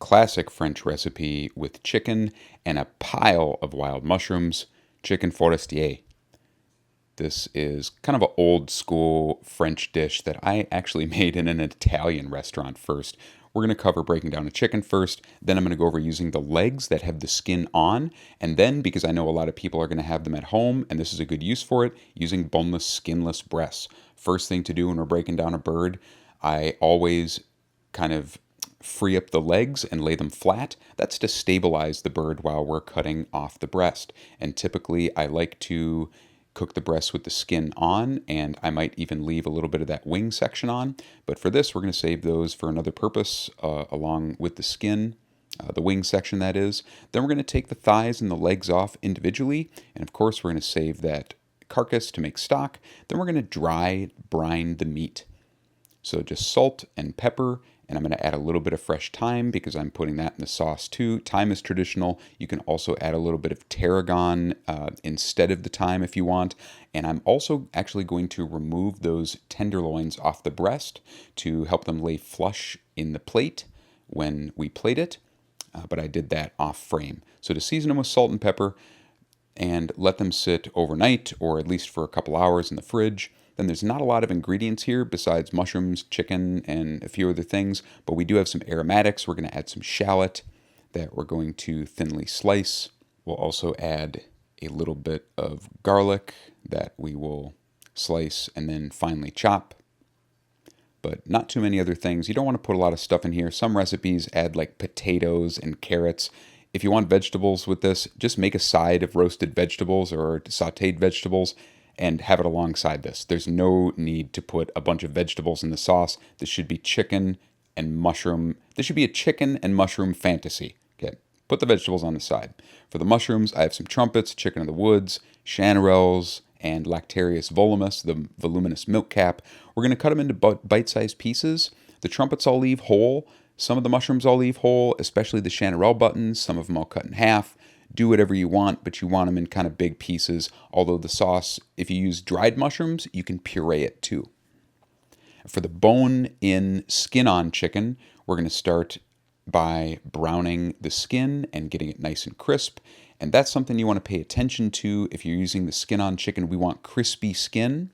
classic French recipe with chicken and a pile of wild mushrooms, chicken forestier. This is kind of an old school French dish that I actually made in an Italian restaurant first. We're going to cover breaking down a chicken first, then I'm going to go over using the legs that have the skin on, and then, because I know a lot of people are going to have them at home, and this is a good use for it, using boneless, skinless breasts. First thing to do when we're breaking down a bird, I always kind of free up the legs and lay them flat. That's to stabilize the bird while we're cutting off the breast. And typically, I like to cook the breast with the skin on, and I might even leave a little bit of that wing section on. But for this, we're going to save those for another purpose, along with the skin, the wing section that is. Then we're going to take the thighs and the legs off individually, and of course, we're going to save that carcass to make stock. Then we're going to dry brine the meat. So just salt and pepper, and I'm going to add a little bit of fresh thyme because I'm putting that in the sauce too. Thyme is traditional. You can also add a little bit of tarragon instead of the thyme if you want. And I'm also actually going to remove those tenderloins off the breast to help them lay flush in the plate when we plate it. But I did that off frame. So to season them with salt and pepper and let them sit overnight or at least for a couple hours in the fridge. Then there's not a lot of ingredients here besides mushrooms, chicken, and a few other things, but we do have some aromatics. We're going to add some shallot that we're going to thinly slice. We'll also add a little bit of garlic that we will slice and then finely chop, but not too many other things. You don't want to put a lot of stuff in here. Some recipes add like potatoes and carrots. If you want vegetables with this, just make a side of roasted vegetables or sauteed vegetables and have it alongside this. There's no need to put a bunch of vegetables in the sauce. This should be chicken and mushroom. This should be a chicken and mushroom fantasy. Okay, put the vegetables on the side. For the mushrooms, I have some trumpets, chicken of the woods, chanterelles, and Lactarius volumus, the voluminous milk cap. We're going to cut them into bite-sized pieces. The trumpets I'll leave whole. Some of the mushrooms I'll leave whole, especially the chanterelle buttons. Some of them I'll cut in half. Do whatever you want, but you want them in kind of big pieces. Although the sauce, if you use dried mushrooms, you can puree it too. For the bone-in, skin-on chicken, we're going to start by browning the skin and getting it nice and crisp. And that's something you want to pay attention to. If you're using the skin-on chicken, we want crispy skin.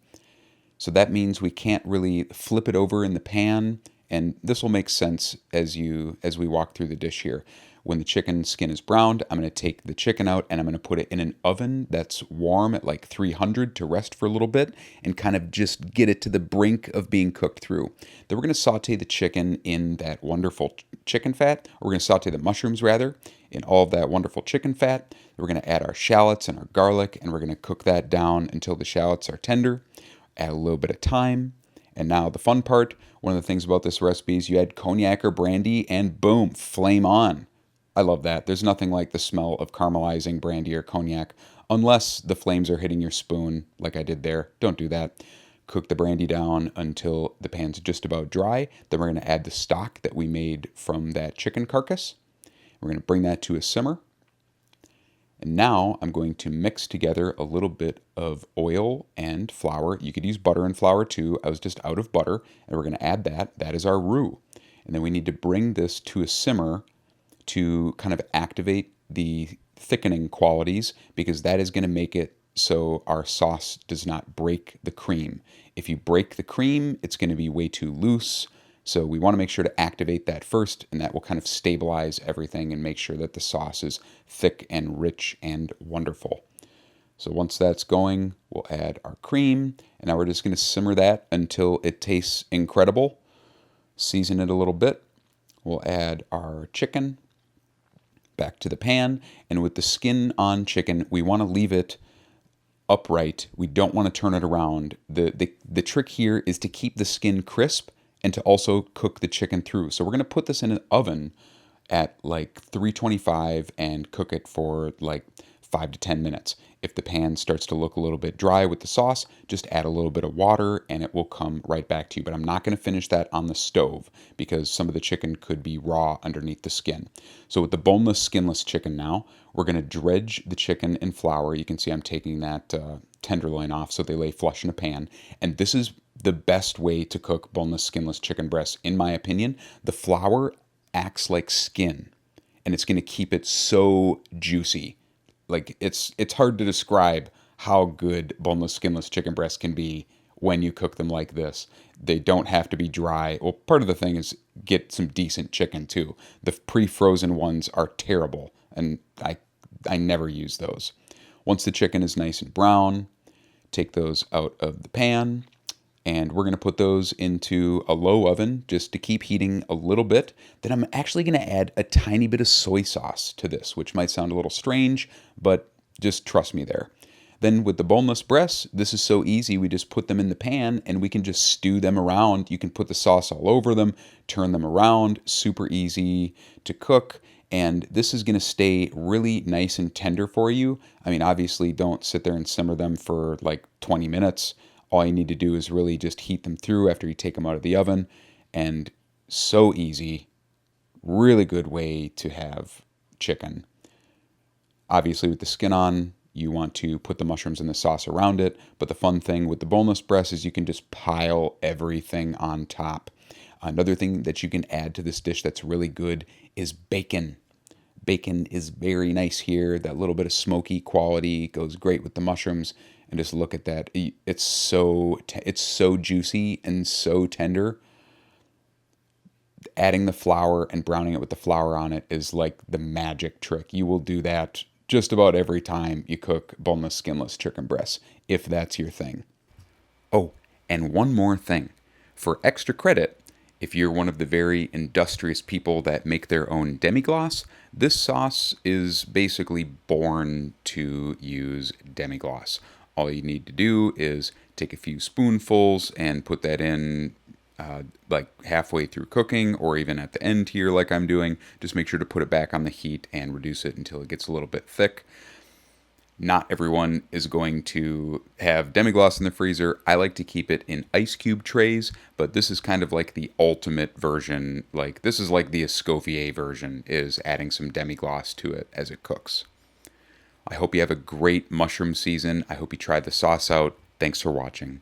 So that means we can't really flip it over in the pan. And this will make sense as we walk through the dish here. When the chicken skin is browned, I'm going to take the chicken out and I'm going to put it in an oven that's warm at like 300 to rest for a little bit and kind of just get it to the brink of being cooked through. Then we're going to saute the chicken in that wonderful chicken fat. Or we're going to saute the mushrooms rather in all of that wonderful chicken fat. Then we're going to add our shallots and our garlic and we're going to cook that down until the shallots are tender. Add a little bit of thyme. And now the fun part, one of the things about this recipe is you add cognac or brandy and boom, flame on. I love that. There's nothing like the smell of caramelizing brandy or cognac, unless the flames are hitting your spoon like I did there. Don't do that. Cook the brandy down until the pan's just about dry. Then we're going to add the stock that we made from that chicken carcass. We're going to bring that to a simmer. And now I'm going to mix together a little bit of oil and flour. You could use butter and flour too. I was just out of butter, and we're going to add that. That is our roux. And then we need to bring this to a simmer to kind of activate the thickening qualities because that is going to make it so our sauce does not break the cream. If you break the cream, it's going to be way too loose. So we want to make sure to activate that first, and that will kind of stabilize everything and make sure that the sauce is thick and rich and wonderful. So once that's going, we'll add our cream, and now we're just going to simmer that until it tastes incredible. Season it a little bit. We'll add our chicken back to the pan, and with the skin on chicken, we want to leave it upright. We don't want to turn it around. The trick here is to keep the skin crisp and to also cook the chicken through. So we're going to put this in an oven at like 325 and cook it for like 5 to 10 minutes. If the pan starts to look a little bit dry with the sauce, just add a little bit of water and it will come right back to you. But I'm not going to finish that on the stove because some of the chicken could be raw underneath the skin. So with the boneless, skinless chicken now, we're going to dredge the chicken in flour. You can see I'm taking that tenderloin off so they lay flush in a pan. And this is the best way to cook boneless, skinless chicken breasts, in my opinion. The flour acts like skin, and it's going to keep it so juicy. Like it's hard to describe how good boneless, skinless chicken breasts can be when you cook them like this. They don't have to be dry. Well, part of the thing is get some decent chicken too. The pre-frozen ones are terrible, and I never use those. Once the chicken is nice and brown, take those out of the pan, and we're going to put those into a low oven just to keep heating a little bit. Then I'm actually going to add a tiny bit of soy sauce to this, which might sound a little strange, but just trust me there. Then with the boneless breasts, this is so easy. We just put them in the pan and we can just stew them around. You can put the sauce all over them, turn them around, super easy to cook. And this is going to stay really nice and tender for you. I mean, obviously, don't sit there and simmer them for like 20 minutes. All you need to do is really just heat them through after you take them out of the oven. And so easy, really good way to have chicken. Obviously, with the skin on, you want to put the mushrooms and the sauce around it. But the fun thing with the boneless breast is you can just pile everything on top. Another thing that you can add to this dish that's really good is bacon. Bacon is very nice here. That little bit of smoky quality goes great with the mushrooms. And just look at that. It's so juicy and so tender. Adding the flour and browning it with the flour on it is like the magic trick. You will do that just about every time you cook boneless, skinless chicken breasts, if that's your thing. Oh, and one more thing. For extra credit, if you're one of the very industrious people that make their own demiglace, this sauce is basically born to use demiglace. All you need to do is take a few spoonfuls and put that in like halfway through cooking or even at the end here like I'm doing. Just make sure to put it back on the heat and reduce it until it gets a little bit thick. Not everyone is going to have demiglace in the freezer. I like to keep it in ice cube trays, but this is kind of like the ultimate version. Like this is like the Escoffier version, is adding some demiglace to it as it cooks. I hope you have a great mushroom season. I hope you try the sauce out. Thanks for watching.